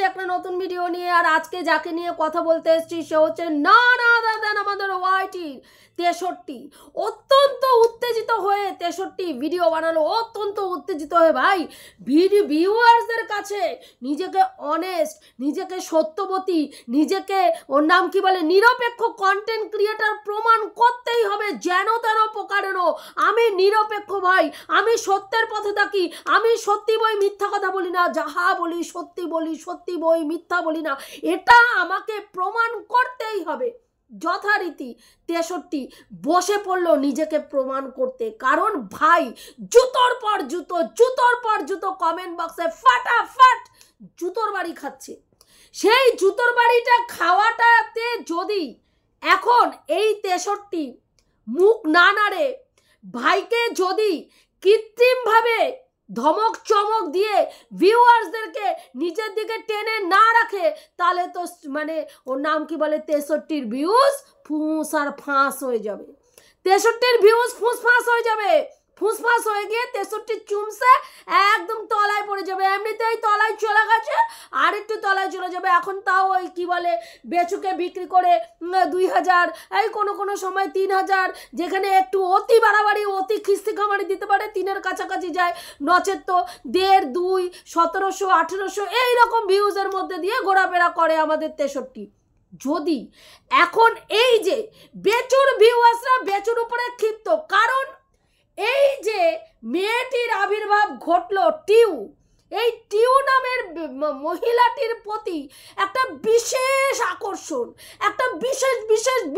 এসেছি একটা নতুন ভিডিও নিয়ে। আর আজকে যাকে নিয়ে কথা বলতে এসেছি সে হচ্ছে না দেন আমাদের ওয়াইটির 63। অত্যন্ত উত্তেজিত হয়ে 63 ভিডিও বানালো, অত্যন্ত উত্তেজিত হয়ে ভাই ভিউয়ার্সদের কাছে নিজেকে অনেস্ট, নিজেকে সত্যবতী, নিজেকে ওর নাম কি বলে নিরপেক্ষ কন্টেন্ট ক্রিয়েটার প্রমাণ করতেই হবে। যেন তেন প্রকারেণ আমি নিরপেক্ষ ভাই, আমি সত্যের পথে থাকি, আমি সত্যি বই মিথ্যা কথা বলি না, যাহা বলি সত্যি বলি, সত্যি বই মিথ্যা বলি না, এটা আমাকে প্রমাণ করতেই হবে। যথারীতি 63 বসে পড়লো নিজেকে প্রমাণ করতে। কারণ ভাই জুতোর পর জুতো কমেন্ট বক্সে ফাটাফাট জুতোর বাড়ি খাচ্ছে। সেই জুতোর বাড়িটা খাওয়াটাতে যদি এখন এই 63 মুখ না নাড়ে, ভাইকে যদি কৃত্রিমভাবে ধমক চমক দিয়ে ভিউয়ার্সদেরকে নিজের দিকে টেনে না রাখে, তাহলে তো মানে ওর নাম কি বলে 63 ভিউজ ফুঁস আর ফাঁস হয়ে যাবে। 63 ভিউজ ফুঁস ফাঁস হয়ে যাবে। ফুঁসফাঁস হয়ে গিয়ে 63 চুমসে একদম তলায় পড়ে যাবে। এমনিতেই তলায় চলে গেছে, আর একটু তলায় চলে যাবে। এখন তাও ওই কি বলে বেচুকে বিক্রি করে 2000, এই কোনো সময় 3000, যেখানে একটু অতি বাড়াবাড়ি অতি খিস্তি খামারি দিতে পারে 3-এর কাছাকাছি যায়, নচেত তো 1.5, 2, 1700, 1800 এইরকম ভিউজের মধ্যে দিয়ে ঘোরাফেরা করে আমাদের 63। যদি এখন এই যে বেচুর ভিউয়ার্সরা বেচুর উপরে ক্ষিপ্ত, কারণ এই যে মেয়েটির আবির্ভাব ঘটলো এই টিউ নামের মহিলাটির প্রতি একটা বিশেষ আকর্ষণ, একটা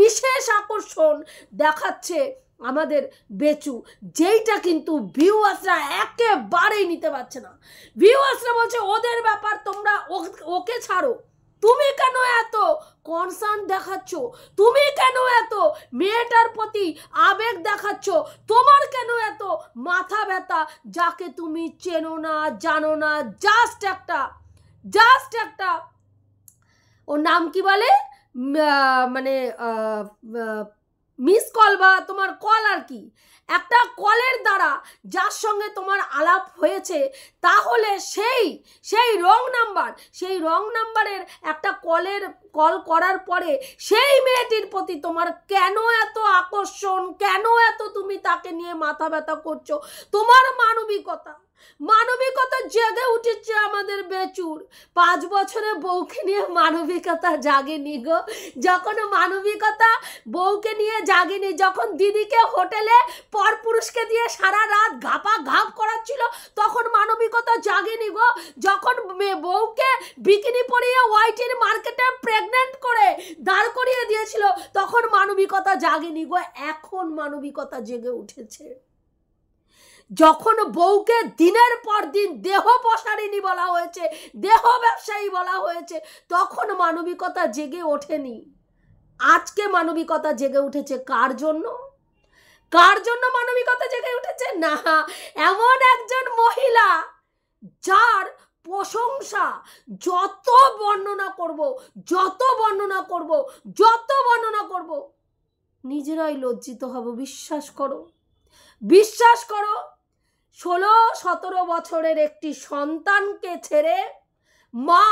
বিশেষ আকর্ষণ দেখাচ্ছে আমাদের বেচু, যেইটা কিন্তু ভিউয়ার্সরা একেবারেই নিতে পারছে না। ভিউয়ার্সরা বলছে ওদের ব্যাপার, তোমরা ওকে ছাড়ো। তুমি কেন এত কনসার্ন দেখাচ্ছ? তুমি কেন এত মেয়েটার প্রতি আবেগ দেখাচ্ছ? তোমার কেন এত মাথা ব্যথা, যাকে তুমি চেনো না জানো না? জাস্ট একটা ওর নাম কি বলে মানে মিস কল বা তোমার কল, আর কি একটা কলের দ্বারা যার সঙ্গে তোমার আলাপ হয়েছে, তাহলে সেই রং নাম্বারের একটা কল করার পরে সেই মেয়েটির প্রতি তোমার কেন এত আকর্ষণ, কেন এত তুমি তাকে নিয়ে মাথা ব্যথা করছো? তোমার মানবিকতা জেগে উঠেছে আমাদের বেচুর। 5 বছরে বউকে নিয়ে মানবিকতা জাগেনি গো। যখন মানবিকতা বউকে নিয়ে জাগেনি, যখন দিদিকে হোটেলে পরপুরুষকে দিয়ে সারা রাত ঘাপ করাচ্ছিল, তখন মানবিকতা জাগেনি গো। যখন বউকে বিকিনি পরিয়ে ওয়াইটির মার্কেটে প্রেগনেন্ট করে দাঁড় করিয়ে দিয়েছিল, তখন মানবিকতা জাগেনি গো। এখন মানবিকতা জেগে উঠেছে। যখন বউকে দিনের পর দিন দেহ প্রসারিণী বলা হয়েছে, দেহ ব্যবসায়ী বলা হয়েছে, তখন মানবিকতা জেগে ওঠেনি। আজকে মানবিকতা জেগে উঠেছে কার জন্য মানবিকতা জেগে উঠেছে? না, এমন একজন মহিলা যার প্রশংসা যত বর্ণনা করব নিজেরাই লজ্জিত হব। বিশ্বাস করো 16-17 বছরের একটি সন্তানকে ছেড়ে মা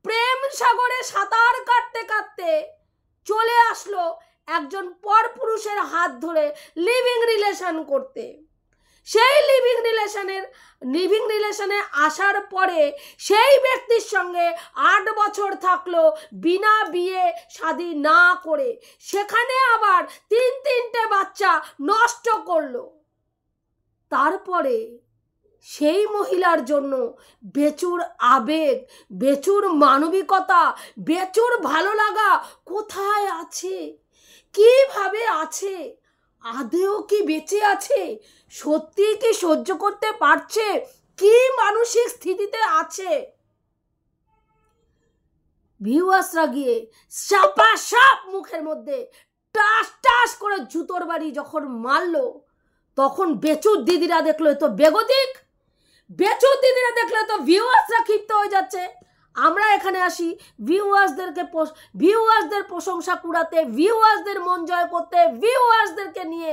প্রেম সাগরে সাঁতার কাটতে চলে আসলো একজন পরপুরুষের হাত ধরে লিভিং রিলেশন করতে। সেই লিভিং রিলেশনে আসার পরে সেই ব্যক্তির সঙ্গে 8 বছর থাকলো বিনা বিয়ে শাদী না করে, সেখানে আবার 3-3টে বাচ্চা নষ্ট করলো। তারপরে সেই মহিলার জন্য বেচুর আবেগ, বেচুর মানবিকতা, বেচুর ভালো লাগা কোথায় আছে? কিভাবে আছে? আদেও কি বেঁচে আছে? সত্যি কি সহ্য করতে পারছে? কি মানসিক স্থিতিতে আছে? ভিউয়ার্সরা গিয়ে সাপ মুখের মধ্যে টাস করে জুতোর বাড়ি যখন মারলো, তখন বেচুর দিদিরা দেখলো তো বেগতিক, বেচুর দিদিরা দেখলো তো ভিউয়ার্সরা ক্ষিপ্ত হয়ে যাচ্ছে। আমরা এখানে আসি ভিউয়ার্সদের প্রশংসা কুড়াতে, ভিউয়ার্সদের মন জয় করতে, ভিউয়ার্সদেরকে নিয়ে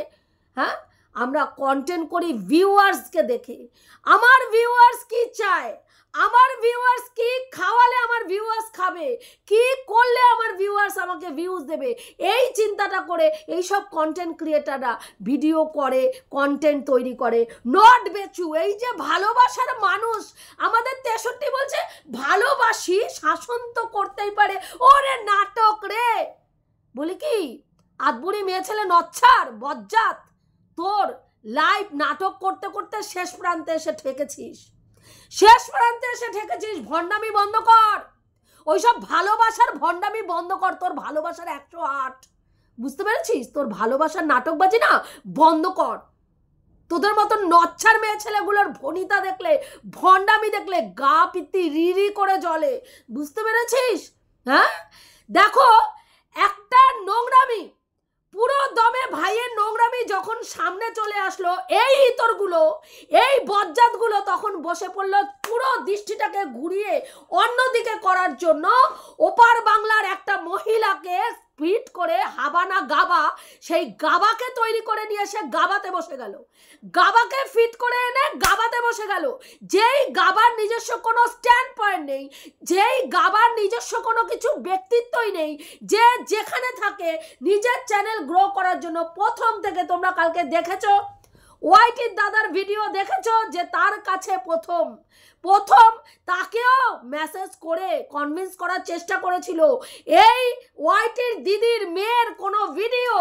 আমরা কন্টেন্ট করি ভিউয়ার্সকে দেখে। আমার ভিউয়ার্স কি চায়? আমার ভিউয়ার্স কি খাওয়ালে আমার ভিউয়ার্স খাবে, কি করলে আমার ভিউয়ার্স আমাকে ভিউজ দেবে, এই চিন্তাটা করে এই সব কন্টেন্ট ক্রিয়েটাররা ভিডিও করে, কন্টেন্ট তৈরি করে। নট বেচু, এই যে ভালোবাসার মানুষ আমাদের 63 বলছে ভালোবাসি, শাসন তো করতেই পারে। ওরে নাটক রে, বলি কি আদবুড়ি মেয়ে ছেলে নচ্ছার বজ্জাত, তোর লাইভ নাটক করতে করতে শেষ প্রান্তে এসে ঠেকেছিস, শেষ প্রান্তে এসে ঠেকেছিস। ভণ্ডামি বন্ধ কর, ওইসব ভালোবাসার ভণ্ডামি বন্ধ কর। তোর ভালোবাসার 108, বুঝতে পেরেছিস? তোর ভালোবাসার নাটকবাজি না বন্ধ কর। তোদের মতন নচ্ছার মেয়ে ছেলেগুলোর ভনিতা দেখলে, ভণ্ডামি দেখলে গা পিত্তি রি করে জ্বলে, বুঝতে পেরেছিস? হ্যাঁ, দেখো একটা নোংরামি, পুরো দমে ভাইয়ের নোংরামি যখন সামনে চলে আসলো, এই ইতরগুলো, এই বজ্জাতগুলো তখন বসে পড়লো পুরো দৃষ্টিটাকে ঘুরিয়ে অন্যদিকে করার জন্য। ওপার বাংলার একটা মহিলাকে ফিট করে হাবানা গাবা, সেই গাবাকে তৈরি করে নিয়ে এসে গাবাতে বসে গেল, গাবাকে ফিট করে এনে গাবাতে বসে গেল। যেই গাবার নিজস্ব কোনো স্ট্যান্ড পয়েন্ট নেই, যেই গাবার নিজস্ব কোনো কিছু ব্যক্তিত্বই নেই, যে যেখানে থাকে নিজের চ্যানেল গ্রো করার জন্য। প্রথম থেকে তোমরা কালকে দেখেছো ওয়াইটির দাদার ভিডিও দেখেছো যে তার কাছে প্রথম তাকেও মেসেজ করে কনভিন্স করার চেষ্টা করেছিল এই ওয়াইটির দিদির মেয়ের কোনো ভিডিও,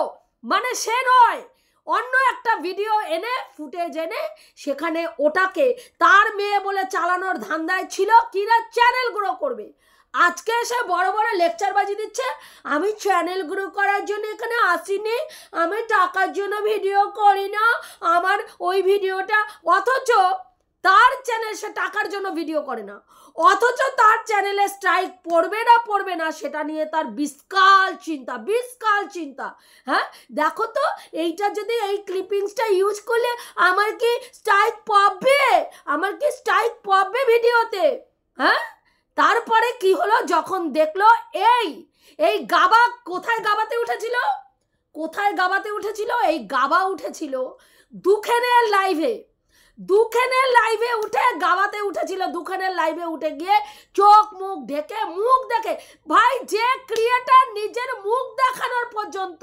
মানে সে নয় অন্য একটা ভিডিও এনে ফুটেজ এনে সেখানে ওটাকে তার মেয়ে বলে চালানোর ধান্দায় ছিল কিনা চ্যানেল গ্রো করবে। আজকে এসে বড় বড় লেকচার বাজি দিচ্ছে, আমি চ্যানেল গ্রো করার জন্য এখানে আসিনি, আমি টাকার জন্য ভিডিও করি না, আমার ওই ভিডিওটা, অথচ তার চ্যানেল সে টাকার জন্য ভিডিও করে না, অথচ তার চ্যানেলে স্ট্রাইক পড়বে না সেটা নিয়ে তার বিশাল চিন্তা। হ্যাঁ, দেখো তো এইটা যদি এই ক্লিপিংসটা ইউজ করলে আমার কি স্ট্রাইক পাবে ভিডিওতে? হ্যাঁ, তারপরে কি হলো, যখন দেখলো এই গাবা কোথায় গাবাতে উঠেছিল, এই গাবা উঠেছিল দুখানের লাইভে উঠে গাওয়াতে উঠেছিল। দুখানের লাইভে উঠে গিয়ে চোখ মুখ দেখে ভাই, যে ক্রিয়েটার নিজের মুখ দেখানোর পর্যন্ত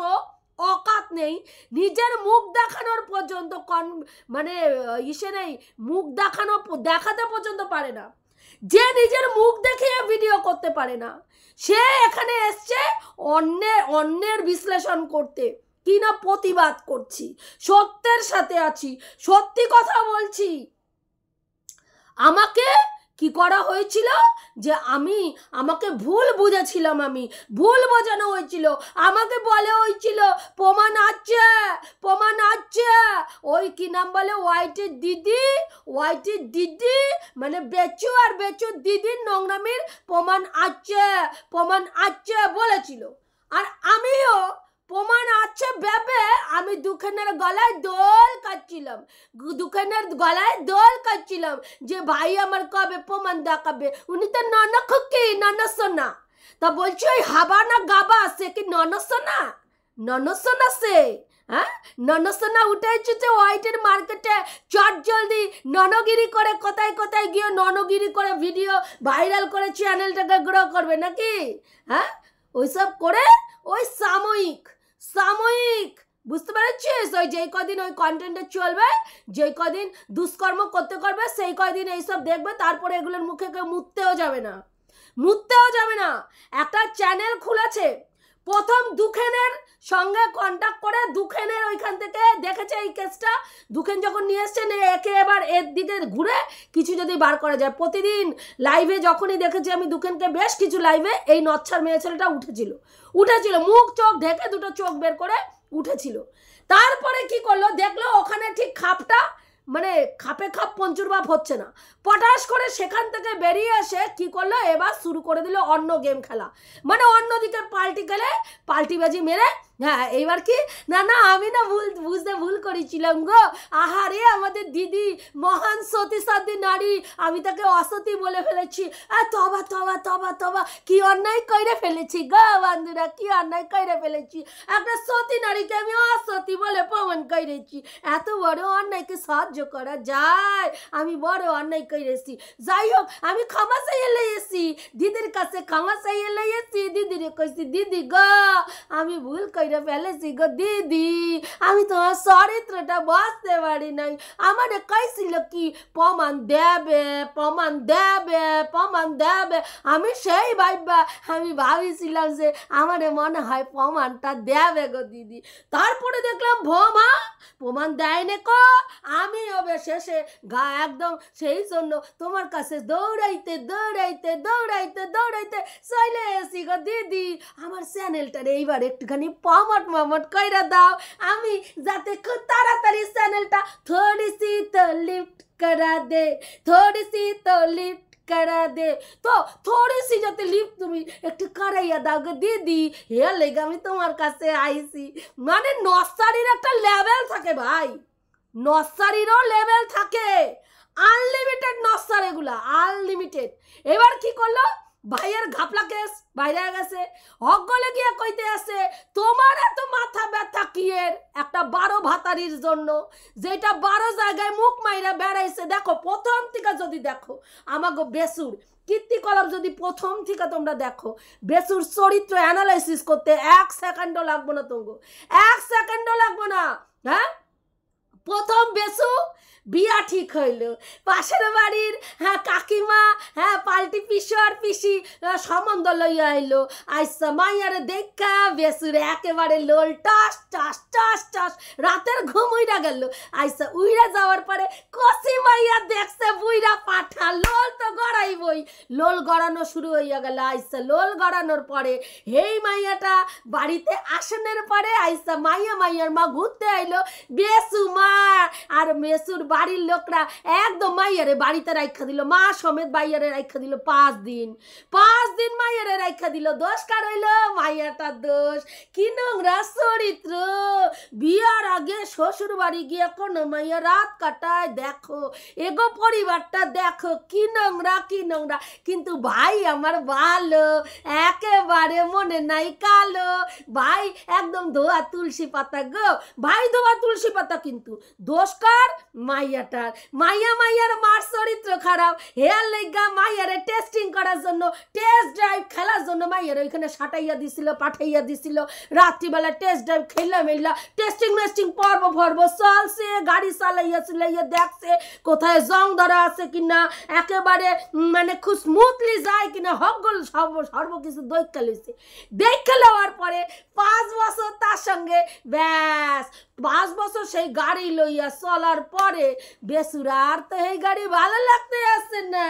অকাত নেই, নিজের মুখ দেখানোর পর্যন্ত মানে ইসে নেই, মুখ দেখাতে পর্যন্ত পারে না, যে নিজের মুখ দেখিয়ে ভিডিও করতে পারে না, সে এখানে এসছে অন্যের বিশ্লেষণ করতে। কি না প্রতিবাদ করছি, সত্যের সাথে আছি, সত্যি কথা বলছি। আমাকে কি করা হয়েছিল যে আমাকে ভুল বুঝেছিলাম, ভুল বোঝানো হয়েছিল, আমাকে বলে হয়েছিল প্রমাণ আছে, ওই কি নাম বলে ওয়াইটির দিদি মানে বেচু আর বেচুর দিদির নোংরামির প্রমাণ আছে বলেছিল। আর আমিও প্রমাণ আছে ভেবে আমি দুখানের গলায় দোল কাটছিলাম যে ভাই আমার কবে প্রমাণ দেখাবে। উনি তো নন সোনা, তা বলছি ওই হাবানা গাবা সে কি নন সোনা সে? হ্যাঁ, ননসোনা উঠে এসেছে ওয়াইটের মার্কেটে, চট জলদি ননগিরি করে কোথায় গিয়ে ননগিরি করে ভিডিও ভাইরাল করে চ্যানেলটাকে গ্রো করবে নাকি? হ্যাঁ, ওইসব করে ওই সাময়িক বুঝতে পারছিস, ওই যেই কদিন ওই কন্টেন্টে চলবে, যেই কদিন দুষ্কর্ম করতে করবে সেই কদিন এইসব দেখবে, তারপরে এগুলোর মুখে কেউ মুততেও যাবে না। একটা চ্যানেল খুলেছে, প্রথম দুখেনের সঙ্গে কন্ট্যাক্ট করে দুখেনের ওইখান থেকে দেখেছে এই কেসটা, দুখেন যখন নিয়ে এসছেন একে এবার এর দিকে ঘুরে কিছু যদি বার করা যায়। প্রতিদিন লাইভে যখনই দেখেছি আমি দুখেনকে, বেশ কিছু লাইভে এই নচ্ছার মেয়ে ছেলেটা উঠেছিল, মুখ চোখ ঢেকে দুটো চোখ বের করে উঠেছিল। তারপরে কি করলো, দেখলো ওখানে ঠিক খাপটা মানে খাপে পঞ্চুর বাপ হচ্ছে না, পটাশ করে সেখান থেকে বেরিয়ে এসে কি করলো, এবার শুরু করে দিল অন্য গেম খেলা, মানে অন্যদিকে পাল্টি খেলে পাল্টিবাজি মেরে হ্যাঁ এইবার কি না না আমি না বুঝতে ভুল করেছিলাম গো। আহারে আমাদের দিদি মহান সতী নারী, আমি তাকে অসতী বলে ফেলেছি। তবা তবা তবা তবা, কি অন্যায় করে ফেলেছি গো বন্ধুরা, কি অন্যায় করে ফেলেছি। একটা সতী নারীকে আমি অসতী বলে প্রমাণ করেছি। এত বড় অন্যায়কে সহ্য করা যায়? আমি বড় অন্যায় করেছি। যাই হোক, আমি ক্ষমা চাইয়ে লেগেছি দিদির কাছে, ক্ষমা চাইয়ে লেগেছি। দিদিরে কইছি দিদি গো আমি ভুল কইরা ফেলেছি গো দিদি, আমি তোমার চরিত্রটা বুঝতে পারি নাই। আমারে কইছিল কি প্রমাণ দেবে প্রমাণ দেবে প্রমাণ দেবে, আমি সেই ভাইবা আমি ভাবিছিলাম যে আমারে মনে হয় প্রমাণটা দেবে গো দিদি। তারপরে দেখলাম ভোমা প্রমাণ দেয়নি কো। আমি অবশেষে একদম সেই জন্য তোমার কাছে দৌড়াইতে দৌড়াইতে দৌড়াইতে দৌড়াইতে চলে এসি গো দিদি। আমার চ্যানেলটারে এইবার একটুখানি প্রমোট কইরা দাও, আমি যাতে খুব তাড়াতাড়ি চ্যানেলটা थोड़ी सी तो लिफ्ट करा दे, थोड़ी सी तो लिफ्ट करा दे। तो थोड़ी सी যাতে লিফট তুমি একটু করাইয়া দাও গো দিদি, এর লেগে আমি তোমার কাছে আইছি। মানে নসারির একটা লেভেল থাকে ভাই, নসারিরও লেভেল থাকে, আনলিমিটেড নসার, এগুলা আনলিমিটেড। এবার কি করলো, ভাইয়ের ঘাপলা কেস বাইরে গেছে, অগলে গিয়ে কইতে আছে তোমার এত মাথা ব্যথা কিয়ের একটা 12 ভাতারির জন্য, যেটা 12 জায়গায় মুখ মাইরা বেড়াইছে। দেখো প্রথম থেকে যদি দেখো আমাগো বেসুর কীর্তিকলাপ যদি প্রথম থেকে তোমরা দেখো, বেসুর চরিত্র অ্যানালাইসিস করতে 1 সেকেন্ডও লাগবো না, তোমগো 1 সেকেন্ডও লাগবো না। হ্যাঁ, প্রথম বেসু বিয়া ঠিক হইল, পাশের বাড়ির কাকিমা পাল্টি পিসর পিসি সম্বন্ধ লইয়া আইলো। আইসা মাইয়ারে দেখা বেসুরে একেবারে লোল টাস টাস টাস টাস, রাতের ঘুম উইরা গেল। আইসা উইরা যাওয়ার পরে কষি মাইয়া দেখছে বুইরা পাঠা, লোল তো গড়াইবই, লোল গড়ানো শুরু হইয়া গেল। আইসা লোল গড়ানোর পরে এই মাইয়াটা বাড়িতে আসনের পরে আইসা মাইয়ার মা ঘুরতে আইলো। বেসু মা আর মেসুর বাড়ির লোকরা একদম মাইয়ারে বাড়িতে রাখা দিল, মা সমেত মাইয়ারে রাখা দিল 5 দিন। 5 দিন মাইয়ারে রাখা দিল। দোষ কার হইল? মাইয়াটার দোষ। কি নোংরা চরিত্র! বিয়ার আগে শ্বশুর বাড়ি গিয়ে কোনো মাইয়া রাত কাটায়, দেখো এগো পরিবারটা দেখো কি নোংরা কি নোংরা। কিন্তু ভাই আমার ভালো, একেবারে মনে নাই কালো। ভাই একদম ধোয়া তুলসী পাতা গো, ভাই ধোয়া তুলসী পাতা। কিন্তু দোষ কার? মাইয়াটার। মাইয়ার মার চরিত্র খারাপ, হেয়ার লেগা মাইয়ারে টেস্টিং করার জন্য, টেস্ট ড্রাইভ খেলার জন্য মাইয়ারে ওইখানে সাটাইয়া দিছিল, পাঠাইয়া দিছিল। রাত্রিবেলা টেস্ট ড্রাইভ খেললা মেললা, টেস্টিং পর্ব চলছে, গাড়ি চালাইয়া দেখছে কোথায় জং ধরা আছে কিনা, একেবারে মানে খুব স্মুথলি যায় কিনা, হকগোল সর্বকিছু দেখা লইছে। দেখা লওয়ার পরে 5 বছর তার সঙ্গে ব্যাস 5 বছর সেই গাড়ি লইয়া চলার পরে বেসুরার তো এই গাড়ি ভালো লাগতে আসছে না।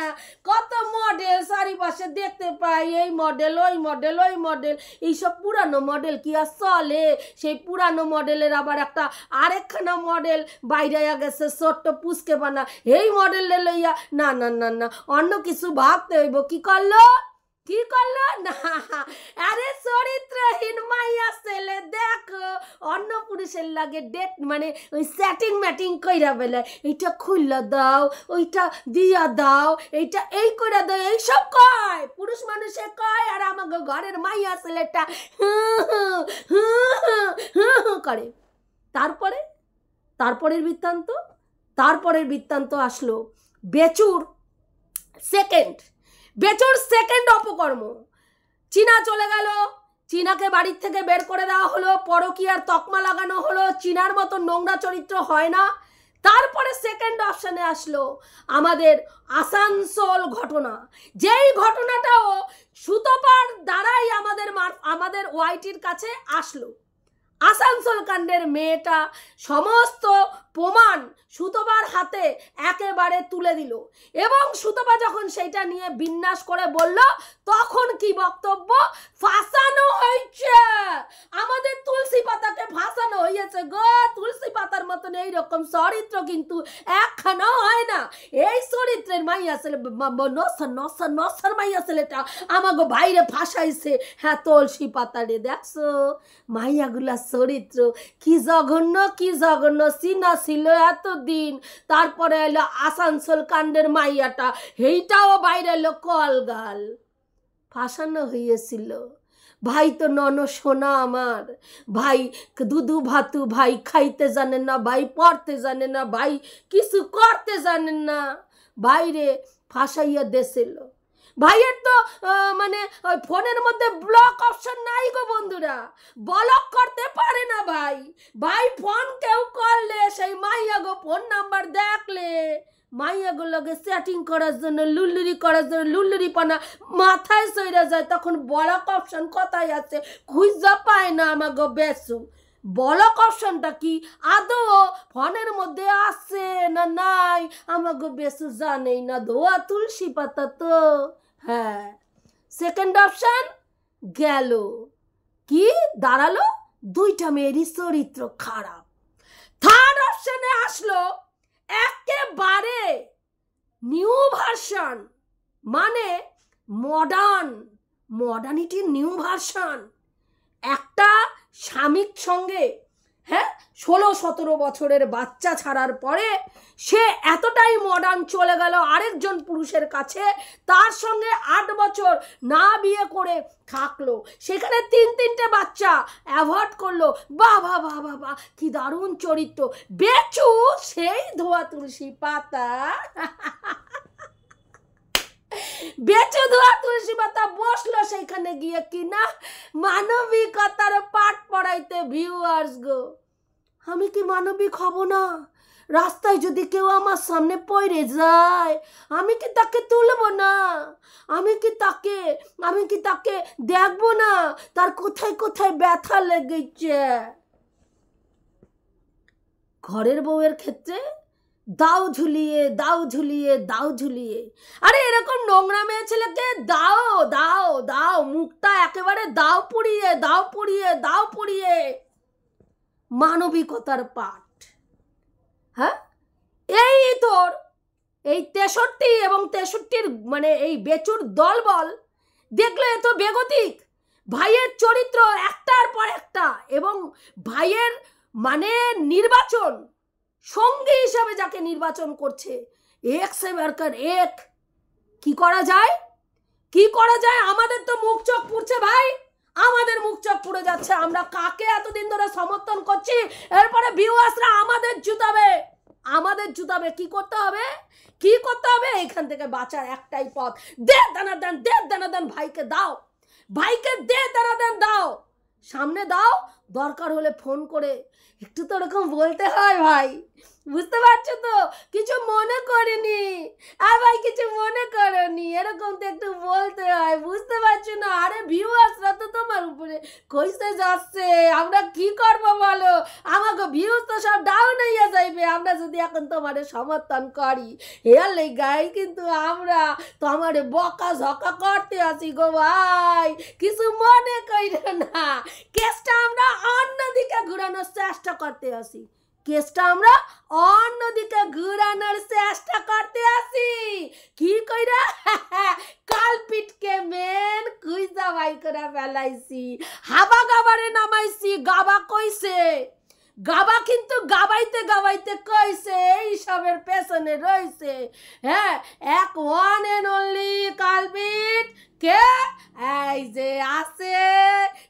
কত মডেল চারিপাশে দেখতে পাই, এই মডেল ওই মডেল ওই মডেল, এইসব পুরানো মডেল কি আর চলে? সেই পুরানো মডেলের আবার একটা আরেকখানা মডেল বাইরে গেছে ছোট্ট পুচকে বানা, এই মডেলে লইয়া না না না না অন্য কিছু ভাবতে হইব। কি করলো না, আরে চরিত্রহীন মাইয়া ছেলে দেখো অন্য পুরুষের লাগে ডেট মানে ওই সেটিং ম্যাটিং কইরা বেলা, এইটা খুললা দাও, ওইটা দিয়া দাও, এইটা এই কইরা দাও, এইসব কয় পুরুষ মানুষে কয়। আর আমাকে ঘরের মাইয়া ছেলেটা করে। তারপরের বৃত্তান্ত আসলো বেচুর সেকেন্ড অপকর্ম। চীনা চলে গেল, চীনাকে বাড়ির থেকে বের করে দেওয়া হলো, পরকীয়ার তকমা লাগানো হলো, চীনার মতো নোংরা চরিত্র হয় না। তারপরে সেকেন্ড অপশানে আসলো আমাদের আসানসোল ঘটনা, যেই ঘটনাটাও সুতপার দ্বারাই আমাদের ওয়াইটির কাছে আসলো। আসানসোল কাণ্ডের মেয়েটা সমস্ত প্রমাণ সুতপার হাতে একেবারে তুলে দিল এবং সুতপা যখন সেটা নিয়ে বিন্যাস করে বলল তখন কি বক্তব্য, ফাঁসানো হয়েছে, আমাদের তুলসী পাতাকে ফাঁসানো হয়েছে গো, তুলসী পাতার মতন এইরকম চরিত্র কিন্তু একখানাও হয় না, এই চরিত্রের মাইয়া ছেলে নসার মাইয়া ছেলেটা আমাকে বাইরে ফাঁসাইছে, হ্যাঁ তুলসী পাতা রে, দেখছো মাইয়াগুলা চরিত্র কি জঘন্য সিনা ছিল এতদিন, তারপরে এলো আসানসোল কাণ্ডের মাইয়াটা, এইটাও বাইরে এলো কলগাল, ফাঁসানো হয়েছিল। ভাই তো নন সোনা আমার, ভাই দুধু ভাতু, ভাই খাইতে জানেন না, ভাই পড়তে জানে না, ভাই কিছু করতে জানেন না, বাইরে ফাঁসাইয়া দেছিল। ভাইয়ের তো মানে ওই ফোনের মধ্যে ব্লক অপশন নাই গো বন্ধুরা, ব্লক করতে পারে না ভাই, ভাই ফোন কেউ করলে সেই মাইয়া গো ফোন নাম্বার দেখলে মাইয়াগুলোকে সেটিং করার জন্য লুল্লুরি করার জন্য লুল্লুরি পানা মাথায় সইরা যায়, তখন ব্লক অপশন কোথায় আছে খুঁজা পায় না আমাকে বেসু, ব্লক অপশনটা কি আদৌ ফোনের মধ্যে আছে না নাই আমাকে বেসু জানেই না, ধোয়া তুলসী পাতা তো। হ্যাঁ, সেকেন্ড অপশন গেল, কি দাঁড়ালো, দুইটা মেয়েরই চরিত্র খারাপ। থার্ড অপশনে আসলো একেবারে নিউ ভার্সন, মানে মডার্নিটির নিউ ভার্সন, একটা স্বামীর সঙ্গে, হ্যাঁ 16-17 বছরের বাচ্চা ছাড়ার পরে সে এতটাই মডার্ন চলে গেল আরেকজন পুরুষের কাছে, তার সঙ্গে 8 বছর না বিয়ে করে থাকলো, সেখানে 3-3টে বাচ্চা অ্যাভয়েড করলো, বাবা বাবা বা কি দারুণ চরিত্র, বেচু সেই ধোয়া তুলসী পাতা বেচে ধোয়া তুলসী পাতা বসলো সেইখানে গিয়ে কিনা মানবিকতার পাঠ পড়াইতে। ভিউয়ার্স গো, আমি কি মানবিক হব না? রাস্তায় যদি কেউ আমার সামনে পড়ে যায় আমি কি তাকে তুলব না? আমি কি তাকে দেখবো না তার কোথায় কোথায় ব্যথা লেগেছে? ঘরের বউয়ের ক্ষেত্রে দাও ঝুলিয়ে, আরে এরকম নোংরা মেয়ে ছেলেকে দাও মুখটা একেবারে দাও পুড়িয়ে মানবিকতার পাঠ। হ্যাঁ, এই তোর এই 63 এবং 63 মানে এই বেচুর দলবল দেখলে এত বেগতিক, ভাইয়ের চরিত্র একটার পর একটা, এবং ভাইয়ের মানে নির্বাচন সঙ্গী হিসাবে যাকে নির্বাচন করছে এক সে বারকার এক, কি করা যায়? আমাদের তো মুখ চোখ পুড়ছে ভাই, আমাদের মুখ চোখ পুড়ে যাচ্ছে, আমরা কাকে এতদিন ধরে সমর্থন করছি, এরপরে ভিউয়ার্সরা আমাদের জুতাবে। কি করতে হবে? এখান থেকে বাঁচার একটাই পথ, দে দানা দেন, ভাইকে দে দানা দাও, সামনে দাও, দরকার হলে ফোন করে একটু তো এরকম বলতে হয় ভাই, বুঝতে পারছো তো? কিছু মনে করিনি ভাই, কিছু মনে করনি, এরকম তো একটু বলতে হয়, বুঝতে পারছো না? আরে ভিউয়ার্সরা তো তোমার উপরে কইসে যাচ্ছে, আমরা কি করবো বলো? আমাকে ভিউজ তো সব ডাউন হইয়া যাইবে আমরা যদি এখন তোমারে সমর্থন করি, এর লেগাই কিন্তু আমরা তোমারে বকা ঝকা করতে আছি গো ভাই, কিছু মনে কইরো না, কেসটা আমরা অন্যদিকে ঘুরানোর চেষ্টা করতে আছি, কি কইরা কালপিটকে মেন কুইজা বাই করে ফেলাইছি, হাবা গাবারে নামাইছি, গাবা কইছে, গাবা কিন্তু গাবাইতে কইছে এই সবের পেছনে রইছে, হ্যাঁ এক ওয়ান এন্ড অনলি কালপিট কে, এই যে আছে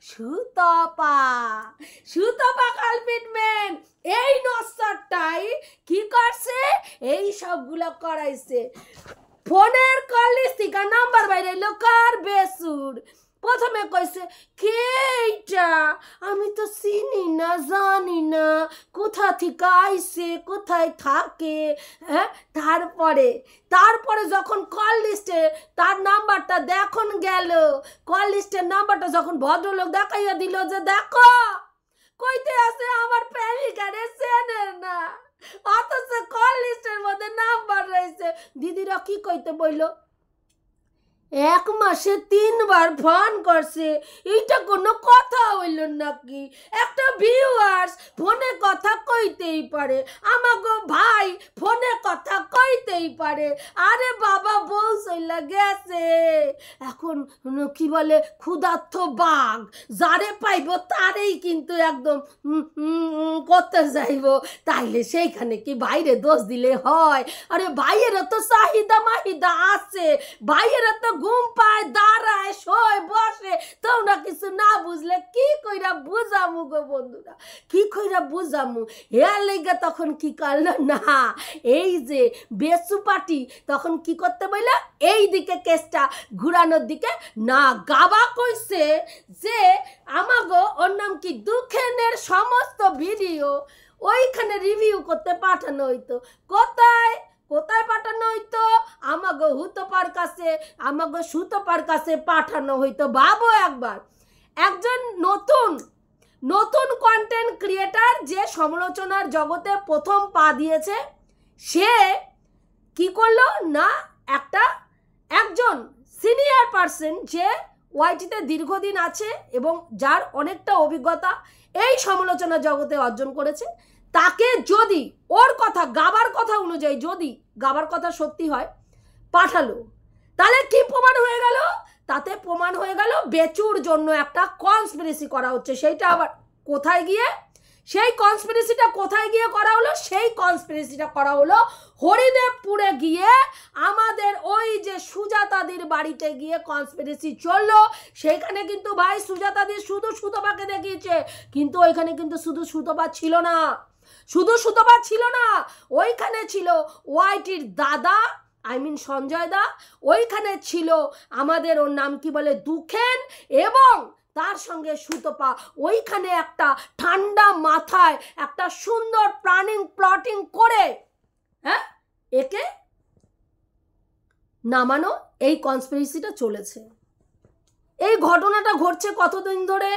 সুতপা কালপিট মেন, এই নস্যটাই কি করছে, এই সবগুলো করাইছে। ফোনের কল লিস্টিকা নাম্বার বাইরে লোকার বেসুর, প্রথমে কইছে কে এইটা, আমি তো চিনি না জানি না, কোথা থেকে আইছে, কোথায় থাকে, হ্যাঁ তারপরে যখন কল লিস্টে তার নাম্বারটা দেখুন গেল, কল লিস্টের নাম্বারটা যখন ভদ্রলোক দেখাইয়া দিল যে দেখো কইতে আছে আমার প্রেমিকারে চেনে না, অথচ কল লিস্টের মধ্যে নাম্বার রয়েছে। দিদিরা কি কইতে বইল, 1 মাসে 3 বার ফোন করছে, এইটা কোনো কথা হইল নাকি? একটা ভিউয়ার্স ফোনে কথা কইতেই পারে, আমাগো ভাই ফোনে কথা কইতেই পারে। আরে বাবা বউ চইলা গেছে, এখন কি বলে ক্ষুধার্ত বাঘ, যারে পাইব তারেই কিন্তু একদম করতে যাইব। তাইলে সেইখানে কি বাইরে দোষ দিলে হয়? আরে ভাইয়েরও তো চাহিদা মাহিদা আছে, ভাইয়েরা তো ঘুম পায়, দাঁড়ায়, শোয়, বসে। তোমরা কিছু না বুঝলে কি কইরা বুঝামু গো বন্ধুরা, কি কইরা বুঝামু? এর লেগে তখন কি করলো না, এই যে বেসু পার্টি তখন কি করতে বললো, এই দিকে কেসটা ঘুরানোর দিকে না। গাবা কইছে যে আমাগো ওর নাম কি দুঃখেনের সমস্ত ভিডিও ওইখানে রিভিউ করতে পাঠানো হইতো। কোথায় কোথায় পাঠানো হইতো? আমাগো হুতোপার কাছে, আমাগো সুতোপার কাছে পাঠানো হইতো। ভাবো একবার, একজন নতুন নতুন কন্টেন্ট ক্রিয়েটার যে সমালোচনার জগতে প্রথম পা দিয়েছে, সে কি করলো না, একজন সিনিয়র পার্সন যে ওয়াইটিতে দীর্ঘদিন আছে এবং যার অনেকটা অভিজ্ঞতা এই সমালোচনা জগতে অর্জন করেছে, তাকে যদি ওর কথা গাবার কথা অনুযায়ী যদি গাবার কথা সত্যি হয় পাঠালো, তাহলে কি প্রমাণ হয়ে গেল? তাতে প্রমাণ হয়ে গেল বেচুর জন্য একটা কনস্পিরেসি করা হচ্ছে। সেইটা আবার কোথায় গিয়ে, সেই কনস্পিরেসিটা কোথায় গিয়ে করা হলো? সেই কনস্পিরেসিটা করা হলো হরিদেবপুরে গিয়ে, আমাদের ওই যে সুজাতাদির বাড়িতে গিয়ে কনস্পিরেসি চললো। সেইখানে কিন্তু ভাই সুজাতাদি শুধু সুতপাকে দেখিয়েছে, কিন্তু ওইখানে কিন্তু শুধু সুতপা ছিল না, শুধু সুতপা ছিল না, ওইখানে ছিল ওয়াইটির দাদা, সঞ্জয় দা, ওইখানে ছিল আমাদের ওর নাম কি বলে দুঃখেন, এবং তার সঙ্গে সুতপা। ওইখানে একটা ঠান্ডা মাথায় একটা সুন্দর প্লটিং করে একে নামানো এই কনস্পিরেসিটা চলেছে। এই ঘটনাটা ঘটছে কতদিন ধরে?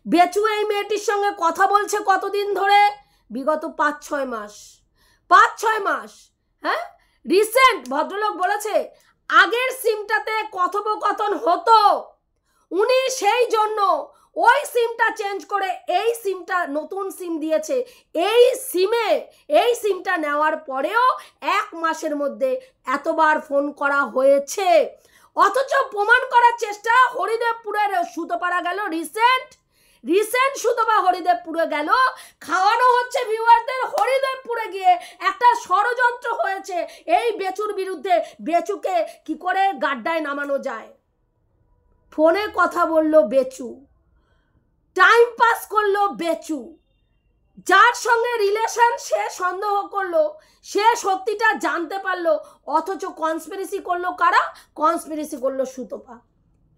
বেচু এই মেয়েটির সঙ্গে কথা বলছে কতদিন ধরে? বিগত 5-6 মাস, 5-6 মাস। রিসেন্ট ভদ্রলোক বলেছে আগের সিমটাতে কথোপকথন হতো, উনি সেই জন্য ওই সিমটা চেঞ্জ করে এই সিমটা নতুন সিম দিয়েছে। এই সিমটা নেওয়ার পরেও 1 মাসের মধ্যে এতবার ফোন করা হয়েছে, অথচ প্রমাণ করার চেষ্টা হরিদেবপুরের সুতোপাড়া গেল। রিসেন্ট সুতপা হরিদেবপুরে গেল, খাওয়ানো হচ্ছে ভিউয়ারদের। হরিদেবপুরে গিয়ে একটা ষড়যন্ত্র হয়েছে এই বেচুর বিরুদ্ধে, বেচুকে কি করে গাড্ডায় নামানো যায়। ফোনে কথা বললো বেচু, টাইম পাস করলো বেচু, যার সঙ্গে রিলেশন সে সন্দেহ করলো, সে সত্যিটা জানতে পারলো, অথচ কনস্পিরেসি করলো কারা? কনস্পিরেসি করলো সুতপা।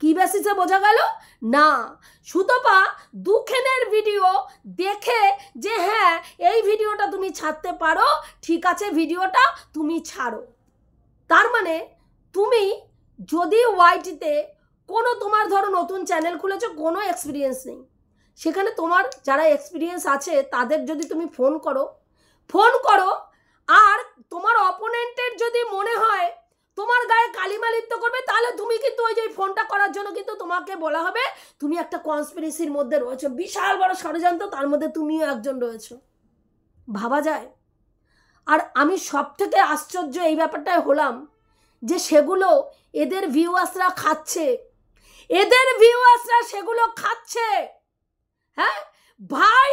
কি বেসিসে বোঝা গেল না, সুতপা দুঃখেনের ভিডিও দেখে যে হ্যাঁ এই ভিডিওটা তুমি ছাড়তে পারো, ঠিক আছে ভিডিওটা তুমি ছাড়ো। তার মানে তুমি যদি ওয়াইটিতে কোনো তোমার ধরো নতুন চ্যানেল খুলেছো, কোনো এক্সপিরিয়েন্স নেই, সেখানে তোমার যারা এক্সপিরিয়েন্স আছে তাদের যদি তুমি ফোন করো, আর তোমার অপোনেন্টের যদি মনে হয় তোমার গায়ে কালিমালিপ্ত করবে, তাহলে তুমি কিন্তু ওই যে ফোনটা করার জন্য কিন্তু তোমাকে বলা হবে তুমি একটা কনস্পিরেসির মধ্যে রয়েছো, বিশাল বড় ষড়যন্ত্র, তার মধ্যে তুমিও একজন রয়েছো। ভাবা যায়? আর আমি সব থেকে আশ্চর্য এই ব্যাপারটায় হলাম যে সেগুলো এদের ভিউয়ার্সরা খাচ্ছে, সেগুলো খাচ্ছে। ভাই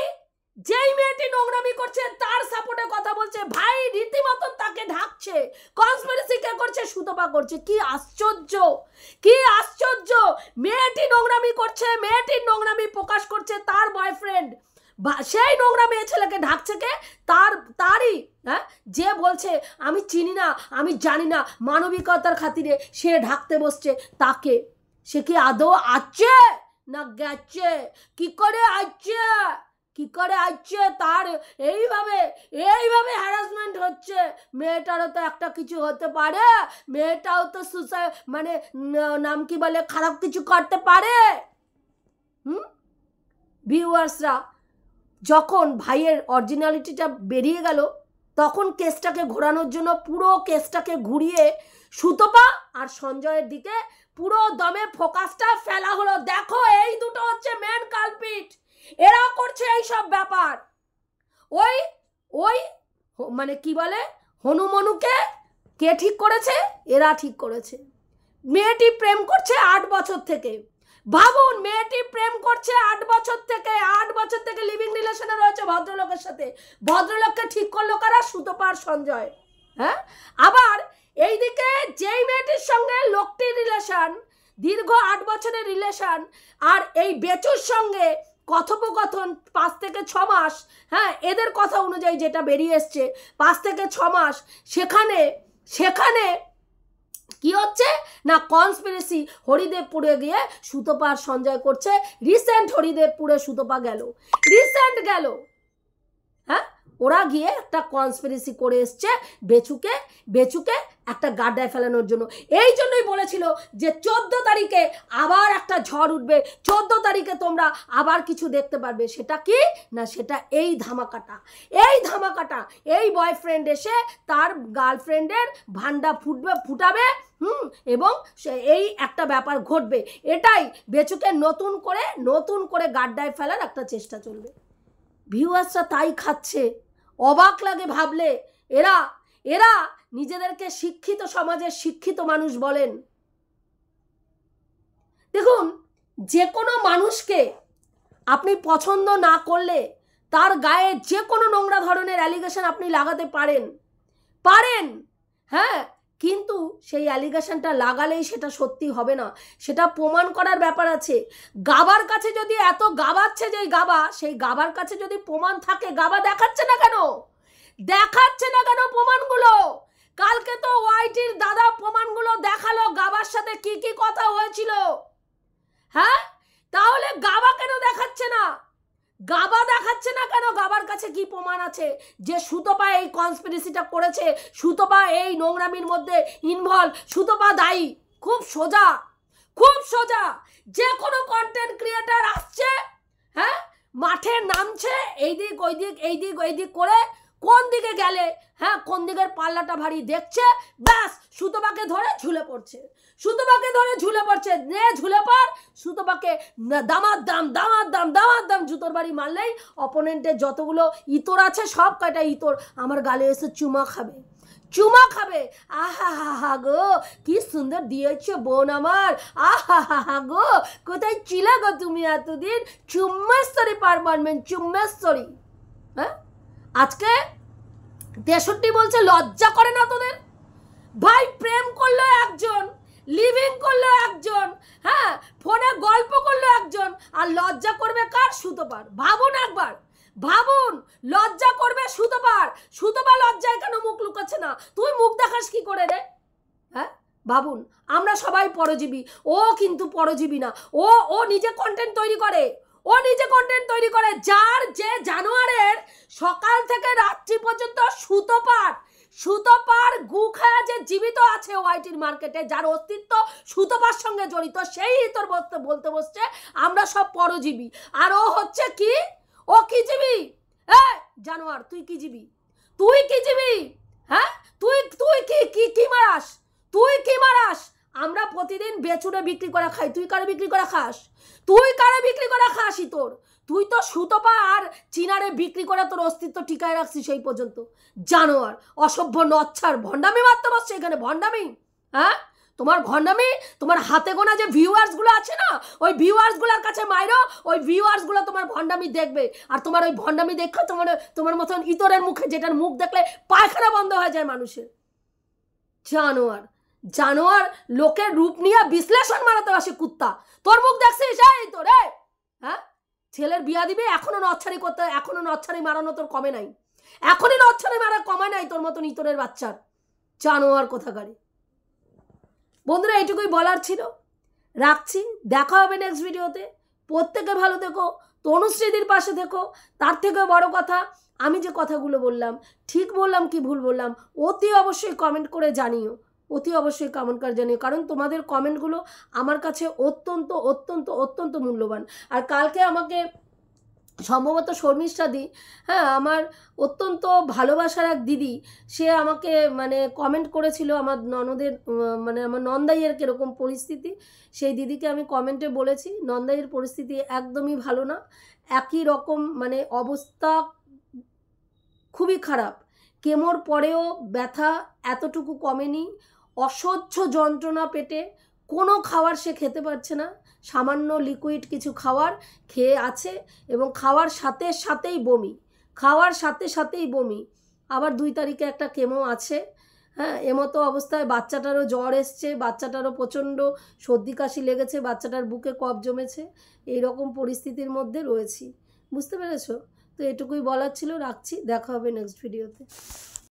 যেই মেয়েটি নোংরামি করছে তার সাপোর্টে কথা বলছে, ভাই রীতিমতন তাকে ঢাকছে। কনস্পিরেসি কে করছে? সুতপা করছে। কি আশ্চর্য, কি আশ্চর্য! মেয়েটি নোংরামি করছে, মেয়েটির নোংরামি প্রকাশ করছে তার বয়ফ্রেন্ড, সেই নোংরা মেয়ে ছেলেকে ঢাকছে কে? তারই যে বলছে আমি চিনি না, আমি জানি না, মানবিকতার খাতিরে সে ঢাকতে বসছে তাকে। সে কি আদৌ আছে না গেছে? কি করে আসছে তার এইভাবে হ্যারাসমেন্ট হচ্ছে? মেয়েটারও তো একটা কিছু হতে পারে, মেয়েটাও তো নাম কি বলে খারাপ কিছু করতে পারে। ভিউয়ার্সরা যখন ভাইয়ের অরিজিনালিটিটা বেরিয়ে গেল তখন কেসটাকে ঘোরানোর জন্য পুরো কেসটাকে ঘুরিয়ে সুতপা আর সঞ্জয়ের দিকে পুরো দমে ফোকাসটা ফেলা হলো। দেখো এই দুটো হচ্ছে মেন কালপিট, এরা করছে এই সব ব্যাপার। ওই ওই মানে কি বলে হনুমনুকে কে ঠিক করেছে? এরা ঠিক করেছে। মেয়েটি প্রেম করছে 8 বছর থেকে। ভাবুন, মেয়েটি প্রেম করছে 8 বছর থেকে, 8 বছর থেকে লিভিং রিলেশনে রয়েছে ভদ্রলোকের সাথে। ভদ্রলোককে ঠিক করলো কারা? সুতপা আর সঞ্জয়। হ্যাঁ, আবার এইদিকে যেই মেয়েটির সঙ্গে লোকটির রিলেশন, দীর্ঘ 8 বছরের রিলেশন, আর এই বেচুর সঙ্গে কথোপকথন 5 থেকে 6 মাস, হ্যাঁ এদের কথা অনুযায়ী যেটা বেরিয়ে এসছে 5 থেকে 6 মাস, সেখানে সেখানে কি হচ্ছে না কনস্পিরেসি। হরিদেবপুরে গিয়ে সুতপা আর সঞ্জয় করছে। রিসেন্ট হরিদেবপুরে সুতপা গেল, রিসেন্ট গেল, হ্যাঁ ওরা গিয়ে একটা কনস্পিরেসি করে এসছে বেচুকে একটা গাড্ডায় ফেলানোর জন্য। এই জন্যই বলেছিল যে 14 তারিখে আবার একটা ঝড় উঠবে, 14 তারিখে তোমরা আবার কিছু দেখতে পারবে। সেটা কি না, সেটা এই ধামাকাটা, এই বয়ফ্রেন্ড এসে তার গার্লফ্রেন্ডের ভান্ডা ফুটাবে, এবং এই একটা ব্যাপার ঘটবে। এটাই বেচুকে নতুন করে গাড্ডায় ফেলার একটা চেষ্টা চলবে। ভিউয়ার্সরা তাই খাচ্ছে। অবাক লাগে ভাবলে। এরা নিজেদেরকে শিক্ষিত সমাজের শিক্ষিত মানুষ বলেন। দেখুন, যে কোনো মানুষকে আপনি পছন্দ না করলে তার গায়ে যে কোনো নোংরা ধরনের অ্যালিগেশন আপনি লাগাতে পারেন, হ্যাঁ, কিন্তু সেই অ্যালিগেশনটা লাগালেই সেটা সত্যি হবে না, সেটা প্রমাণ করার ব্যাপার আছে। গাবার কাছে যদি এত গাবাচ্ছে, যেই গাবা, সেই গাবার কাছে যদি প্রমাণ থাকে, গাবা দেখাচ্ছে না কেন প্রমাণগুলো? কালকে তো ওয়াইটির দাদা প্রমাণগুলো দেখালো, গাবার সাথে কি কি কথা হয়েছিল। হ্যাঁ, তাহলে গাবা কেন দেখাচ্ছে না? কেন? গাবার কাছে কি প্রমাণ আছে যে সুতপা এই কনস্পিরেসিটা করেছে, সুতপা এই নোংরামির মধ্যে ইনভলভ, সুতপা দায়ী? খুব সোজা। যে কোনো কন্টেন্ট ক্রিয়েটার আসছে, হ্যাঁ মাঠে নামছে, এইদিক ওইদিক করে কোন দিকে গেলে, হ্যাঁ কোন দিকের পাল্লাটা ভারী দেখছে, ব্যাস সুতপাকে ধরে ঝুলে পড়ছে। ঝুলে পড়, সুতপাকে দামার দাম জুতোর বাড়ি মারলেই অপোনেন্টের যতগুলো ইতর আছে সব কয়টা ইতর আমার গালে এসে চুমা খাবে। আহা গো, কি সুন্দর দিয়েছে বোন আমার, আহা গো, কোথায় ছিলে গো তুমি এতদিন? চুম্মেশ্বরী পারমানেন্ট চুম্মেশ্বরী। হ্যাঁ, আজকে 63 বলছে লজ্জা করে না তোদের? ভাই প্রেম করলো একজন, লিভিং করলো একজন, হ্যাঁ ফোনে গল্প করলো একজন, আর লজ্জা করবে কার? সুতপার। ভাবুন লজ্জা করবে সুতপা লজ্জায় কেন মুখ লুকাচ্ছে না? তুই মুখ দেখাস কি করে রে? হ্যাঁ ভাবুন, আমরা সবাই পরজীবী, ও কিন্তু পরজীবী না। ও নিজে কন্টেন্ট তৈরি করে, যার যে জানোয়ারের সকাল থেকে রাত্রি পর্যন্ত সুতপার গু খায়া যে জীবিত আছে ওয়াইটির মার্কেটে, যার অস্তিত্ব সুতপার সঙ্গে জড়িত, সেই তোর বলতে বসছে আমরা সব পরজীবী। আর ও হচ্ছে কি? ও কি জীবী? জানোয়ার, তুই কি জীবী? হ্যাঁ তুই কি মারাস? আমরা প্রতিদিন বেচুরে বিক্রি করে খাই, তুই কারে বিক্রি করে খাস? তুই তো সুতপা আর চিনারে বিক্রি করে তোর অস্তিত্ব টিকায় রাখছিস সেই পর্যন্ত। জানোয়ার, অসভ্য, নচ্ছার, ভণ্ডামি মারতে বসছে এখানে। ভণ্ডামি, হ্যাঁ তোমার ভণ্ডামি, তোমার হাতে গোনা যে ভিউয়ার্সগুলো আছে না, ওই ভিউয়ার্সগুলোর কাছে মাইরো, ওই ভিউয়ার্সগুলো তোমার ভণ্ডামি দেখবে। আর তোমার ওই ভণ্ডামি দেখে তোমার মতন ইতরের মুখে, যেটার মুখ দেখলে পায়খানা বন্ধ হয়ে যায় মানুষের। জানোয়ার লোকের রূপ নিয়ে বিশ্লেষণ মারাতে আসে কুত্তা। তোর মুখ দেখছিস এই তোর? হ্যাঁ, ছেলের বিয়া দিবে, এখনো নচ্ছারি মারানো তোর কমে নাই, এখনই নচ্ছারি মারা কমে নাই তোর মতন ইতরের বাচ্চার। জানোয়ার কোথাকারে। বন্ধুরা, এইটুকুই বলার ছিল, রাখছি। দেখা হবে নেক্সট ভিডিওতে। প্রত্যেকে ভালো থেকো, তনুশ্রীদির পাশে থেকো। তার থেকেও বড় কথা, আমি যে কথাগুলো বললাম ঠিক বললাম কি ভুল বললাম, অতি অবশ্যই কমেন্ট করে জানিও, কারণ তোমাদের কমেন্টগুলো আমার কাছে অত্যন্ত মূল্যবান। আর কালকে আমাকে সম্ভবত শর্মিষ্ঠাদি, হ্যাঁ, আমার অত্যন্ত ভালোবাসার এক দিদি, সে আমাকে মানে কমেন্ট করেছিল আমার ননদের মানে আমার নন্দাইয়ের কীরকম পরিস্থিতি। সেই দিদিকে আমি কমেন্টে বলেছি নন্দাইয়ের পরিস্থিতি একদমই ভালো না, একই রকম মানে অবস্থা খুবই খারাপ। কেমোর পরেও ব্যথা এতটুকু কমেনি, অসহ্য যন্ত্রণা পেটে, কোনো খাবার সে খেতে পারছে না, সামান্য লিকুইড কিছু খাবার খেয়ে আছে এবং খাওয়ার সাথে সাথেই বমি, খাওয়ার সাথে সাথেই বমি। আবার 2 তারিখে একটা কেমো আছে। হ্যাঁ, এমতো অবস্থায় বাচ্চাটারও জ্বর এসছে, বাচ্চাটারও প্রচণ্ড সর্দি কাশি লেগেছে, বাচ্চাটার বুকে কফ জমেছে, এই রকম পরিস্থিতির মধ্যে রয়েছি। বুঝতে পেরেছো? তো এটুকুই বলার ছিল, রাখছি, দেখা হবে নেক্সট ভিডিওতে।